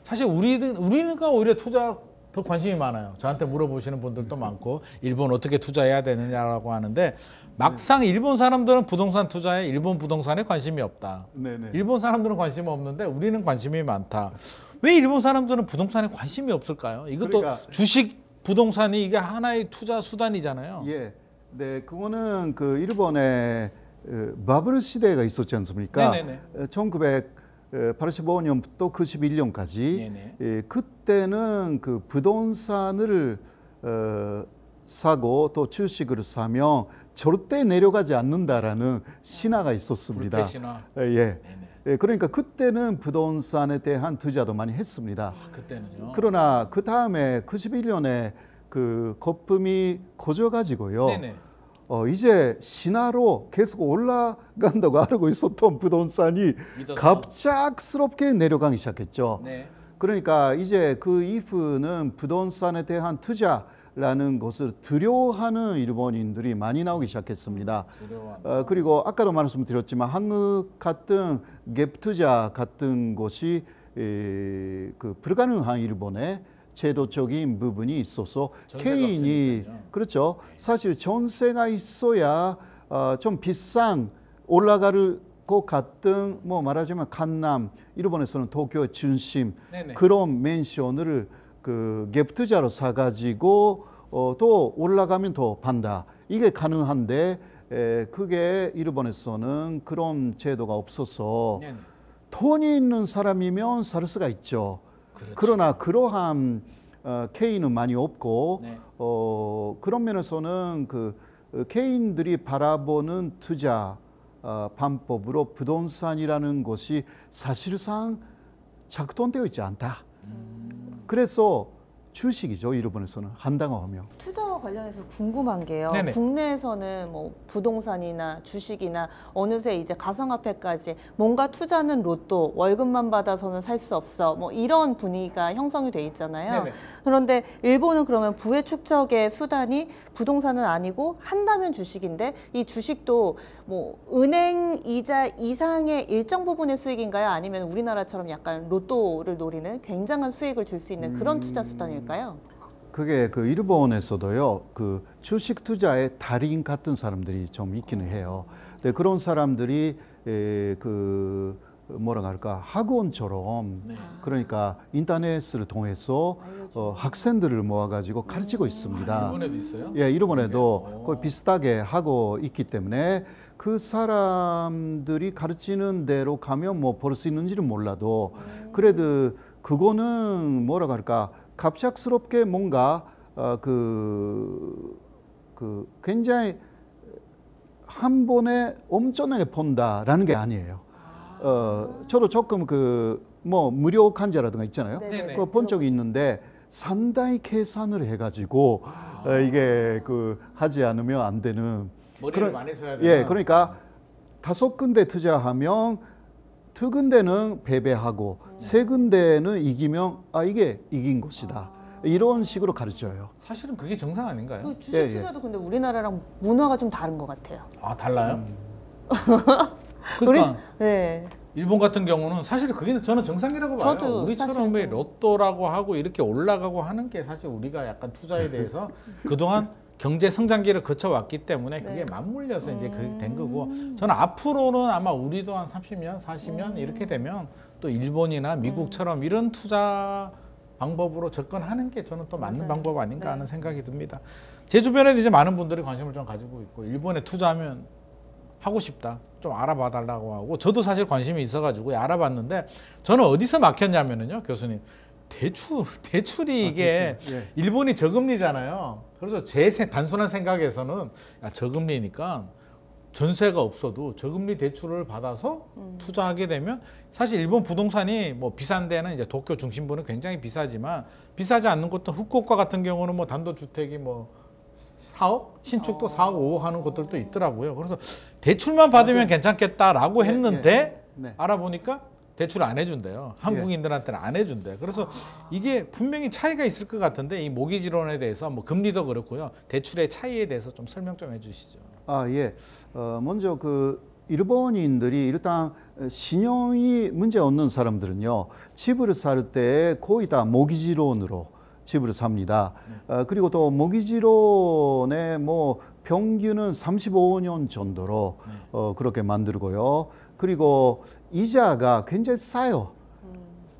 사실 우리가 오히려 투자 더 관심이 많아요. 저한테 물어보시는 분들도 많고 일본 어떻게 투자해야 되느냐라고 하는데 막상 일본 사람들은 부동산 투자에 일본 부동산에 관심이 없다. 네네. 일본 사람들은 관심이 없는데 우리는 관심이 많다. 왜 일본 사람들은 부동산에 관심이 없을까요? 이것도 주식 부동산이 이게 하나의 투자 수단이잖아요. 네, 그거는 일본의 바블 시대가 있었지 않습니까? 1985년부터 91년까지 그때는 부동산을 사고 또 주식을 사면 절대 내려가지 않는다라는 신화가 있었습니다. 불패 신화. 그러니까 그때는 부동산에 대한 투자도 많이 했습니다. 그때는요. 그러나 그 다음에 91년에 거품이 커져가지고요. 이제 신화로 계속 올라간다고 알고 있었던 부동산이 갑작스럽게 내려가기 시작했죠. 그러니까 이제 그 이후는 부동산에 대한 투자 투자라는 것을 두려워하는 일본인들이 많이 나오기 시작했습니다. 그리고 아까도 말씀드렸지만 한국 같은 갭 투자 같은 것이 그 불가능한 일본의 제도적인 부분이 있어서 개인이 없으니까요. 그렇죠. 사실 전세가 있어야 좀 비싼 올라갈 것 같은 뭐 말하자면 강남 일본에서는 도쿄 중심 네네. 그런 맨션을 그 갭 투자로 사가지고 또 올라가면 더 판다. 이게 가능한데 그게 일본에서는 그런 제도가 없어서 네네. 돈이 있는 사람이면 살 수가 있죠. 그렇죠. 그러나 그러한 케이는 많이 없고 네. 그런 면에서는 그 개인들이 바라보는 투자 방법으로 부동산이라는 것이 사실상 작동되어 있지 않다. 그래서 주식이죠. 일본에서는 한다고 하면. 투자와 관련해서 궁금한 게요. 네네. 국내에서는 뭐 부동산이나 주식이나 어느새 이제 가상화폐까지 뭔가 투자는 로또, 월급만 받아서는 살 수 없어. 뭐 이런 분위기가 형성이 돼 있잖아요. 네네. 그런데 일본은 그러면 부의 축적의 수단이 부동산은 아니고 한다면 주식인데 이 주식도 뭐 은행 이자 이상의 일정 부분의 수익인가요? 아니면 우리나라처럼 약간 로또를 노리는 굉장한 수익을 줄 수 있는 그런 투자 수단일까요? 그게 그 일본에서도요, 그 주식 투자의 달인 같은 사람들이 좀 있기는 해요. 근데 그런 사람들이 그 뭐라 할까 학원처럼 그러니까 인터넷을 통해서 학생들을 모아가지고 가르치고 있습니다. 일본에도 있어요? 예, 일본에도 거의 비슷하게 하고 있기 때문에 그 사람들이 가르치는 대로 가면 뭐 벌 수 있는지는 몰라도 그래도 그거는 뭐라 할까 갑작스럽게 뭔가 굉장히 한 번에 엄청나게 본다라는 게 아니에요. 저도 조금 뭐 무료 간자라든가 있잖아요. 네네. 그거 본 적이 있는데 상당히 계산을 해가지고 이게 하지 않으면 안 되는. 머리를 많이 써야 돼요. 예, 그러니까 5군데 투자하면 2군데는 패배하고 3군데는 이기면 이게 이긴 것이다. 이런 식으로 가르쳐요. 사실은 그게 정상 아닌가요? 그 주식 예, 예. 투자도 근데 우리나라랑 문화가 좀 다른 것 같아요. 아, 달라요? 그러니까 네. 일본 같은 경우는 사실 그게 저는 정상이라고 봐요. 저도 우리처럼 사실 왜 좀- 로또라고 하고 이렇게 올라가고 하는 게 사실 우리가 약간 투자에 대해서 그동안 경제 성장기를 거쳐왔기 때문에 그게 네. 맞물려서 이제 그게 된 거고 저는 앞으로는 아마 우리도 한 30년, 40년 이렇게 되면 또 일본이나 미국처럼 이런 투자 방법으로 접근하는 게 저는 또 맞는 맞아요. 방법 아닌가 네. 하는 생각이 듭니다. 제 주변에도 이제 많은 분들이 관심을 좀 가지고 있고 일본에 투자하면 하고 싶다. 좀 알아봐 달라고 하고 저도 사실 관심이 있어가지고 알아봤는데 저는 어디서 막혔냐면은요, 교수님. 대출이 이게 대출. 예. 일본이 저금리잖아요. 그래서 제 단순한 생각에서는 저금리니까 전세가 없어도 저금리 대출을 받아서 투자하게 되면 사실 일본 부동산이 뭐 비싼 데는 이제 도쿄 중심부는 굉장히 비싸지만 비싸지 않는 곳도 후쿠오카 같은 경우는 뭐 단독주택이 뭐 4억? 신축도 4억, 5억 하는 곳들도 있더라고요. 그래서 대출만 받으면 괜찮겠다라고 예, 했는데 네. 알아보니까 대출 안 해준대요. 한국인들한테는 안 해준대요. 그래서 이게 분명히 차이가 있을 것 같은데 이 모기지론에 대해서 뭐 금리도 그렇고요. 대출의 차이에 대해서 좀 설명 좀 해주시죠. 예. 먼저 일본인들이 일단 신용이 문제 없는 사람들은요, 집을 살 때 거의 다 모기지론으로 집을 삽니다. 그리고 또 모기지론의 뭐 평균은 35년 정도로 그렇게 만들고요. 그리고 이자가 굉장히 싸요.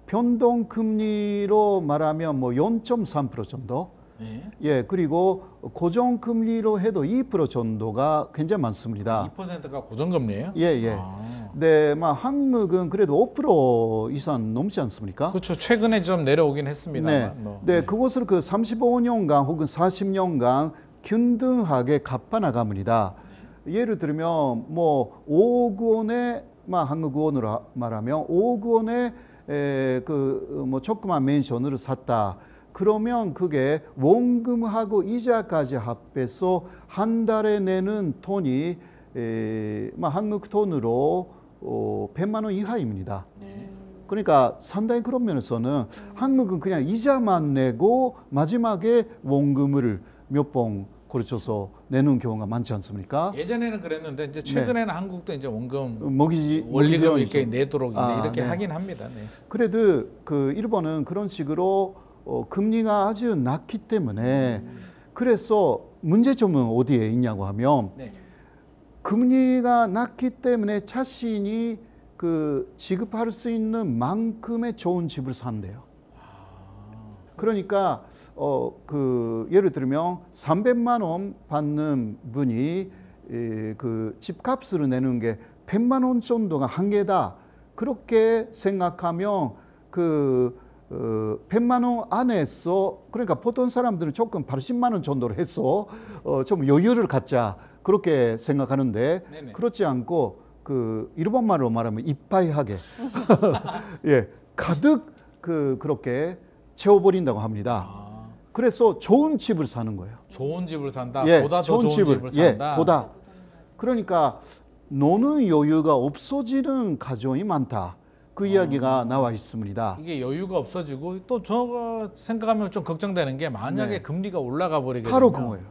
변동금리로 말하면 뭐 0.3% 정도. 네. 예, 그리고 고정금리로 해도 2% 정도가 굉장히 많습니다. 2%가 고정금리예요? 예, 예. 네, 한국은 그래도 5% 이상 넘지 않습니까? 그렇죠. 최근에 좀 내려오긴 했습니다. 네, 네, 그것을 35년간 혹은 40년간 균등하게 갚아나갑니다. 예를 들면 뭐 5억 원에 한국 원으로 말하면 5억 원에 뭐 조그만 맨션을 샀다. 그러면 그게 원금하고 이자까지 합해서 한 달에 내는 돈이 한국 돈으로 100만 원 이하입니다. 그러니까 상당히 그런 면에서는 한국은 그냥 이자만 내고 마지막에 원금을 몇 번 고르쳐서 내는 경우가 많지 않습니까? 예전에는 그랬는데 이제 최근에는 한국도 이제 원금 원리금 먹이지로 이렇게 내도록 이제 이렇게 네. 하긴 합니다. 네. 그래도 그 일본은 그런 식으로 금리가 아주 낮기 때문에 그래서 문제점은 어디에 있냐고 하면 네. 금리가 낮기 때문에 자신이 그 지급할 수 있는 만큼의 좋은 집을 산대요. 그러니까 그 예를 들면 300만 원 받는 분이 그 집값으로 내는 게 100만 원 정도가 한계다. 그렇게 생각하면 그 100만 원 안에서 그러니까 보통 사람들은 조금 80만 원 정도로 해서 좀 여유를 갖자 그렇게 생각하는데 네네. 그렇지 않고 그 일본 말로 말하면 이빠이하게 예 가득 그렇게 채워버린다고 합니다. 그래서 좋은 집을 사는 거예요. 좋은 집을 산다. 예, 보다 더 좋은 집을 예, 산다. 보다. 그러니까 노는 여유가 없어지는 가정이 많다. 그 이야기가 나와 있습니다. 이게 여유가 없어지고 또 저가 생각하면 좀 걱정되는 게 만약에 네. 금리가 올라가 버리게 바로 되면 그거예요.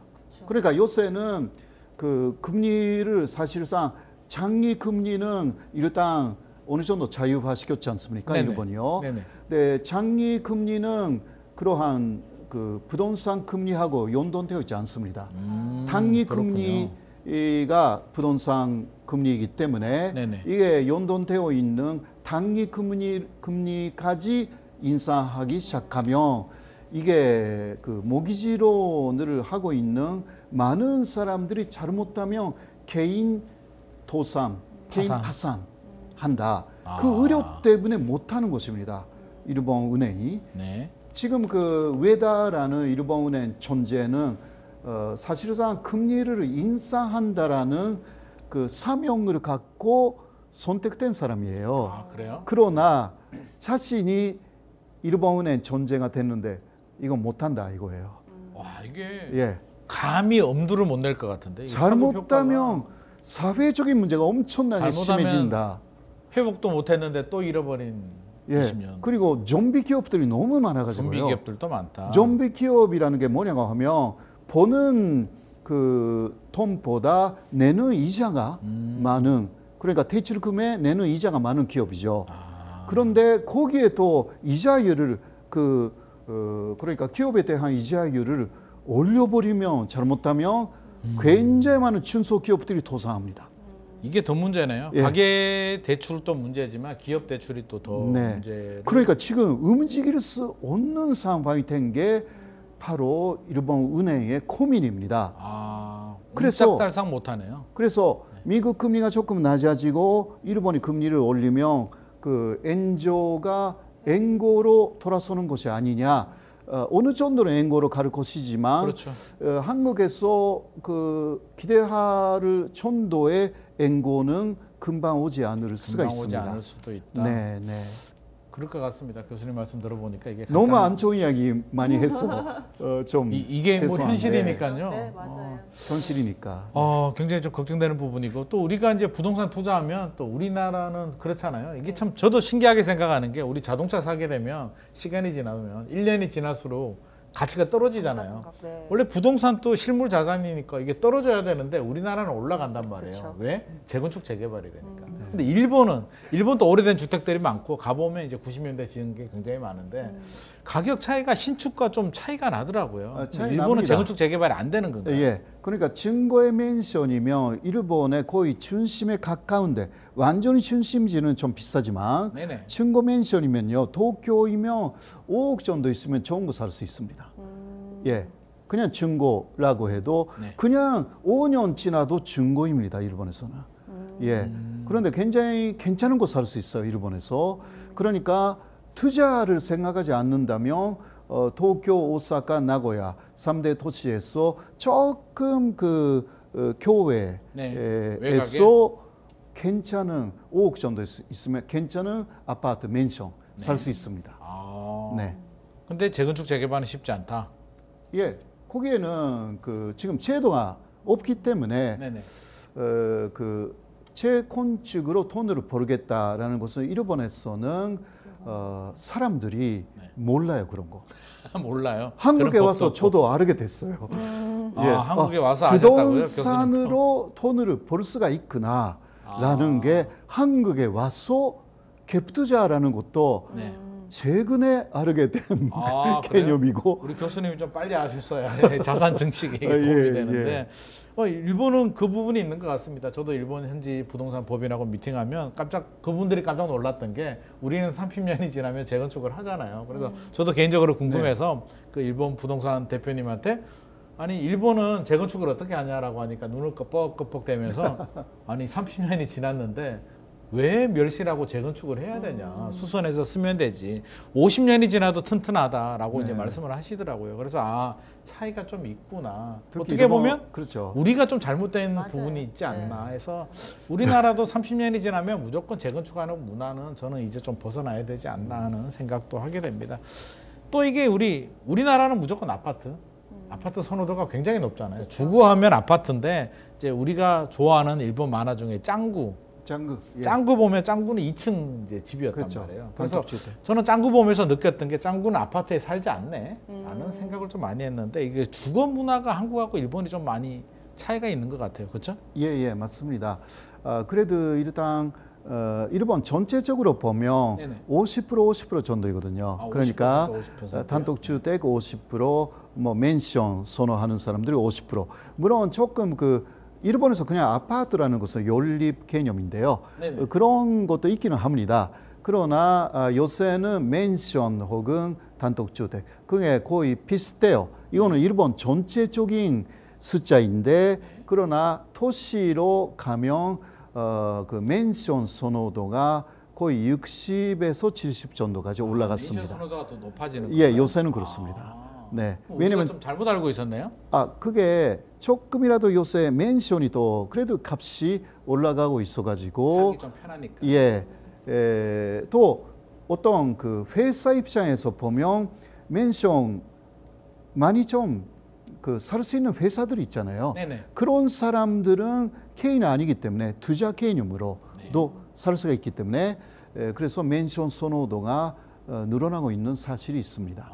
그러니까 요새는 그 금리를 사실상 장기 금리는 일단 어느 정도 자유화 시켰지 않습니까? 네네. 일본이요. 네네. 네, 장기 금리는 그러한 그 부동산 금리하고 연동되어 있지 않습니다. 단기 그렇군요. 금리가 부동산 금리이기 때문에 네네. 이게 연동되어 있는 단기 금리까지 인상하기 시작하면 이게 그 모기지론을 하고 있는 많은 사람들이 잘못하면 개인 도산, 개인 파산한다. 그 의료 때문에 못하는 것입니다. 일본 은행이. 네. 지금 그 우에다라는 일본은행 존재는 사실상 금리를 인상한다라는 그 사명을 갖고 선택된 사람이에요. 아, 그래요? 그러나 자신이 일본은행 존재가 됐는데 이건 못한다 이거예요. 와, 이게 예. 감히 엄두를 못 낼 것 같은데. 이게 잘못하면 사회적인 문제가 엄청나게 잘못하면 심해진다. 회복도 못 했는데 또 잃어버린 예. 20년. 그리고 좀비 기업들이 너무 많아가지고요. 좀비 기업들도 많다. 좀비 기업이라는 게 뭐냐고 하면 버는 그 돈보다 내는 이자가 많은 그러니까 대출금에 내는 이자가 많은 기업이죠. 그런데 거기에 또 이자율을 그러니까 기업에 대한 이자율을 올려버리면 잘못하면 굉장히 많은 중소기업들이 도산합니다. 이게 더 문제네요. 예. 가계 대출도 문제지만 기업 대출이 또 더 네. 문제. 그러니까 지금 움직일 수 없는 상황이 된 게 바로 일본 은행의 고민입니다. 아, 그래서- 옴짝달싹 못하네요. 그래서 미국 금리가 조금 낮아지고 일본이 금리를 올리면 그 엔조가 엔고로 돌아서는 것이 아니냐. 어느 정도는 엔고로 갈 것이지만 그렇죠. 한국에서 그 기대할 정도의 엔고는 금방 오지 않을 수가 금방 오지 있습니다. 않을 수도 있다. 네, 네. 그럴 것 같습니다. 교수님 말씀 들어보니까 이게 너무 간단한- 안 좋은 이야기 많이 해서 좀 이게 뭐 죄송한데 현실이니까요. 네, 맞아요. 현실이니까. 굉장히 좀 걱정되는 부분이고 또 우리가 이제 부동산 투자하면 또 우리나라는 그렇잖아요. 이게 참 저도 신기하게 생각하는 게 우리 자동차 사게 되면 시간이 지나면 1년이 지날수록 가치가 떨어지잖아요. 네. 원래 부동산도 실물 자산이니까 이게 떨어져야 되는데 우리나라는 올라간단 말이에요. 그렇죠. 왜? 재건축 재개발이 되니까. 근데 일본도 오래된 주택들이 많고 가보면 이제 90년대 지은 게 굉장히 많은데 가격 차이가 신축과 좀 차이가 나더라고요. 차이 일본은 납니다. 재건축 재개발이 안 되는 건가요? 예. 그러니까 증거의 맨션이면 일본의 거의 중심에 가까운데 완전히 중심지는 좀 비싸지만 네네. 증거 맨션이면요. 도쿄이면 5억 정도 있으면 좋은 거 살 수 있습니다. 예. 그냥 증거라고 해도 네. 그냥 5년 지나도 증거입니다. 일본에서는. 예. 그런데 굉장히 괜찮은 거 살 수 있어요. 일본에서. 그러니까 투자를 생각하지 않는다면 도쿄, 오사카, 나고야 3대 도시에서 조금 교외에서 네, 괜찮은 5억 정도 있으면 괜찮은 아파트, 맨션 살 수 있습니다. 네. 근데 재건축 재개발은 쉽지 않다. 예. 거기에는 지금 제도가 없기 때문에 네네. 재건축으로 돈을 벌겠다라는 것은 일본에서는 사람들이 몰라요 그런 거. 몰라요. 한국에 그런 와서 법도 저도 알게 됐어요. 한국에 와서 아셨다고요, 부동산으로 돈을 벌 수가 있구나라는 게 한국에 와서 갭 투자라는 것도 네. 최근에 알게 된 그래요? 개념이고. 우리 교수님이 좀 빨리 아셨어야 자산 증식에 도움이 예, 되는데 일본은 그 부분이 있는 것 같습니다. 저도 일본 현지 부동산 법인하고 미팅하면 그분들이 깜짝 놀랐던 게 우리는 30년이 지나면 재건축을 하잖아요. 그래서 저도 개인적으로 궁금해서 그 일본 부동산 대표님한테 아니 일본은 재건축을 어떻게 하냐라고 하니까 눈을 끄뻑끄뻑 대면서 아니 30년이 지났는데 왜 멸실하고 재건축을 해야 되냐. 수선해서 쓰면 되지. 50년이 지나도 튼튼하다라고 이제 말씀을 하시더라고요. 그래서 차이가 좀 있구나. 어떻게 보면 그렇죠. 우리가 좀 잘못된 맞아요. 부분이 있지 않나 해서 우리나라도 30년이 지나면 무조건 재건축하는 문화는 저는 이제 좀 벗어나야 되지 않나 하는 생각도 하게 됩니다. 또 이게 우리나라는 무조건 아파트 선호도가 굉장히 높잖아요. 주거하면 아파트인데 이제 우리가 좋아하는 일본 만화 중에 짱구 보면 짱구는 2층 이제 집이었단 그렇죠. 말이에요. 그래서 단독주택. 저는 짱구 보면서 느꼈던 게 짱구는 아파트에 살지 않네 라는 생각을 좀 많이 했는데 이게 주거 문화가 한국하고 일본이 좀 많이 차이가 있는 것 같아요. 그렇죠? 예, 맞습니다. 그래도 일단 일본 전체적으로 보면 네네. 50% 정도이거든요. 그러니까 50%. 단독주택 50%, 뭐 맨션 선호하는 사람들이 50%. 물론 조금 일본에서 그냥 아파트라는 것은 연립 개념인데요. 네네. 그런 것도 있기는 합니다. 그러나 요새는 맨션 혹은 단독주택 그게 거의 비슷해요. 이거는 일본 전체적인 숫자인데 그러나 도시로 가면 그 맨션 선호도가 거의 60에서 70 정도까지 올라갔습니다. 맨션 선호도가 더 높아지는 예, 거예요? 요새는 그렇습니다. 네. 왜냐면 좀 잘못 알고 있었네요. 그게 조금이라도 요새 맨션이 또 그래도 값이 올라가고 있어가지고 살기 좀 편하니까. 예, 또 어떤 그 회사 입장에서 보면 맨션 많이 좀 살 수 있는 회사들이 있잖아요. 네네. 그런 사람들은 개인이 아니기 때문에 투자 개념으로도 살 수가 있기 때문에 그래서 맨션 선호도가 늘어나고 있는 사실이 있습니다.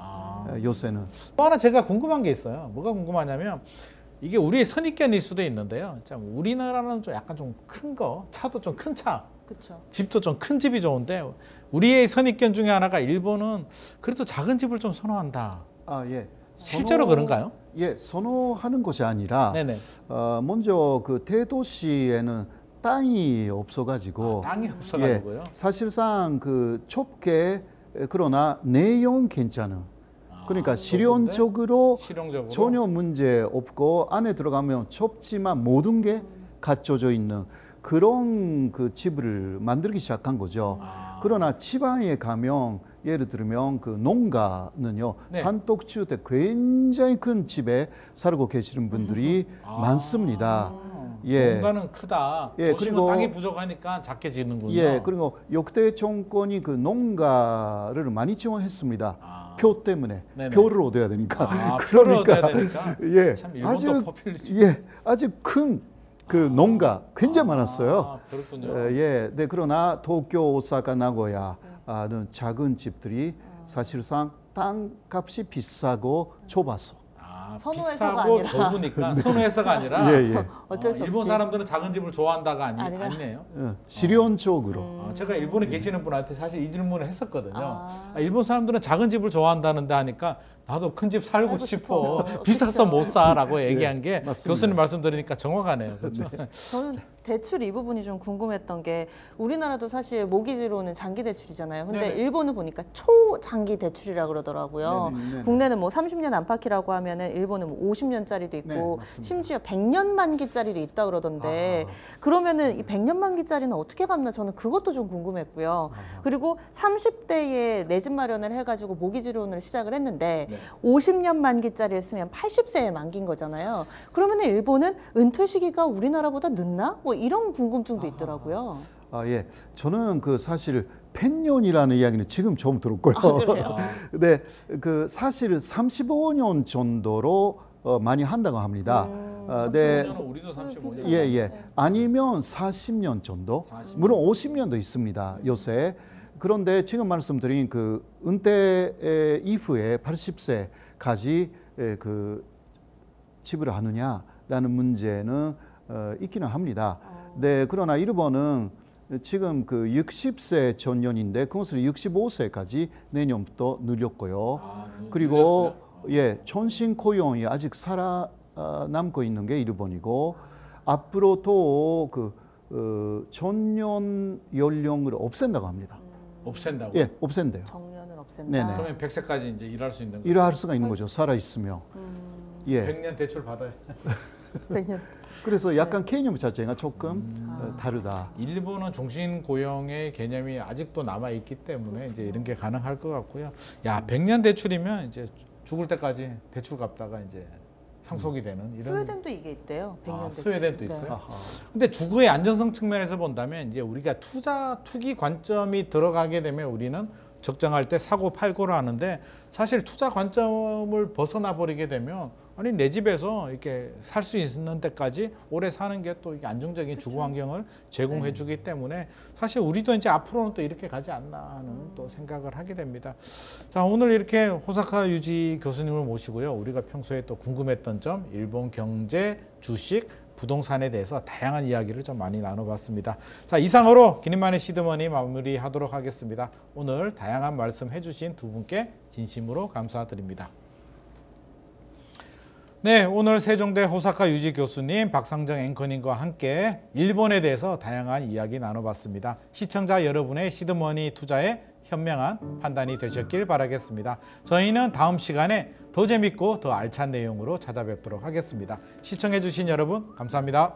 요새는. 또 하나 제가 궁금한 게 있어요. 뭐가 궁금하냐면 이게 우리의 선입견일 수도 있는데요. 참 우리나라는 좀 약간 좀 큰 거, 차도 좀 큰 차, 그렇죠. 집도 좀 큰 집이 좋은데 우리의 선입견 중에 하나가 일본은 그래도 작은 집을 좀 선호한다. 예. 실제로 그런가요? 예, 선호하는 것이 아니라 네네. 먼저 그 대도시에는 땅이 없어가지고 땅이 없어가지고요. 사실상 좁게 그러나 내용 괜찮은. 그러니까 실용적으로 전혀 문제 없고 안에 들어가면 좁지만 모든 게 갖춰져 있는 그런 집을 만들기 시작한 거죠. 그러나 지방에 가면 예를 들면 농가는요 단독주택 굉장히 큰 집에 살고 계시는 분들이 많습니다. 농가는 크다. 도시는 그리고 땅이 부족하니까 작게 짓는군요. 그리고 역대 정권이 농가를 많이 지원했습니다. 표 때문에 표를 얻어야 되니까. 표를 얻어야 되니까. 참 일본도 포퓰리즘. 아주 큰 농가 굉장히 많았어요. 그렇군요. 네, 그러나 도쿄, 오사카, 나고야는 작은 집들이 사실상 땅값이 비싸고 좁아서. 선호해서가 비싸고 아니라. 좁으니까 선호해서가 아니라 어쩔 수 일본 없이. 사람들은 작은 집을 좋아한다가 아니네요. 실용적으로. 제가 일본에 계시는 분한테 사실 이 질문을 했었거든요. 일본 사람들은 작은 집을 좋아한다는데 하니까 나도 큰 집 살고 싶어. 비싸서 못 사라고 얘기한 게 맞습니다. 교수님 말씀 들으니까 정확하네요. 그렇죠? 저는 대출 이 부분이 좀 궁금했던 게 우리나라도 사실 모기지로는 장기 대출이잖아요. 근데 네네. 일본은 보니까 초장기 대출이라 그러더라고요. 네네. 국내는 뭐 30년 안팎이라고 하면은 일본은 뭐 50년짜리도 있고 맞습니다. 심지어 100년 만기짜리도 있다 그러던데 그러면은 이 100년 만기짜리는 어떻게 갚나 저는 그것도 좀 궁금했고요. 그리고 30대에 내 집 마련을 해가지고 모기지론을 시작을 했는데 50년 만기짜리를 쓰면 80세에 만기인 거잖아요. 그러면 일본은 은퇴 시기가 우리나라보다 늦나? 뭐 이런 궁금증도 있더라고요. 예. 저는 사실 100년이라는 이야기는 지금 처음 들었고요. 그래요? 네, 사실 35년 정도로 많이 한다고 합니다. 네. 우리도 35년. 예. 아니면 40년 정도. 물론 50년도 있습니다. 요새. 그런데 지금 말씀드린 그 은퇴 이후에 80세까지 그 지불을 하느냐라는 문제는 있기는 합니다. 네, 그러나 일본은 지금 그 60세 전년인데 그것을 65세까지 내년부터 늘렸고요. 그리고 예, 전신 고용이 아직 살아남고 있는 게 일본이고 앞으로 또 그 전년 연령을 없앤다고 합니다. 없앤다고? 예, 없앤대요. 정년을 없앤다. 네네. 그러면 100세까지 이제 일할 수 있는 거예요. 일할 수가 있는 거죠. 살아 있으며. 예. 100년 대출 받아요. 100년. 그래서 약간 개념 자체가 조금 다르다. 일본은 종신 고용의 개념이 아직도 남아 있기 때문에 이제 이런 게 가능할 것 같고요. 야, 100년 대출이면 이제 죽을 때까지 대출 갚다가 이제 상속이 되는 이런. 스웨덴도 이게 있대요. 100년 대출. 스웨덴도 네. 있어요. 아하. 근데 주거의 안전성 측면에서 본다면 이제 우리가 투기 관점이 들어가게 되면 우리는 적정할 때 사고 팔고를 하는데 사실 투자 관점을 벗어나 버리게 되면 아니 내 집에서 이렇게 살 수 있는 데까지 오래 사는 게 또 안정적인 주거 환경을 제공해 주기 때문에 사실 우리도 이제 앞으로는 또 이렇게 가지 않나 하는 또 생각을 하게 됩니다. 자, 오늘 이렇게 호사카 유지 교수님을 모시고요. 우리가 평소에 또 궁금했던 점, 일본 경제, 주식, 부동산에 대해서 다양한 이야기를 좀 많이 나눠봤습니다. 자, 이상으로 기님만의 시드머니 마무리하도록 하겠습니다. 오늘 다양한 말씀 해주신 두 분께 진심으로 감사드립니다. 네, 오늘 세종대 호사카 유지 교수님, 박상정 앵커님과 함께 일본에 대해서 다양한 이야기 나눠봤습니다. 시청자 여러분의 시드머니 투자에 현명한 판단이 되셨길 바라겠습니다. 저희는 다음 시간에 더 재밌고 더 알찬 내용으로 찾아뵙도록 하겠습니다. 시청해주신 여러분 감사합니다.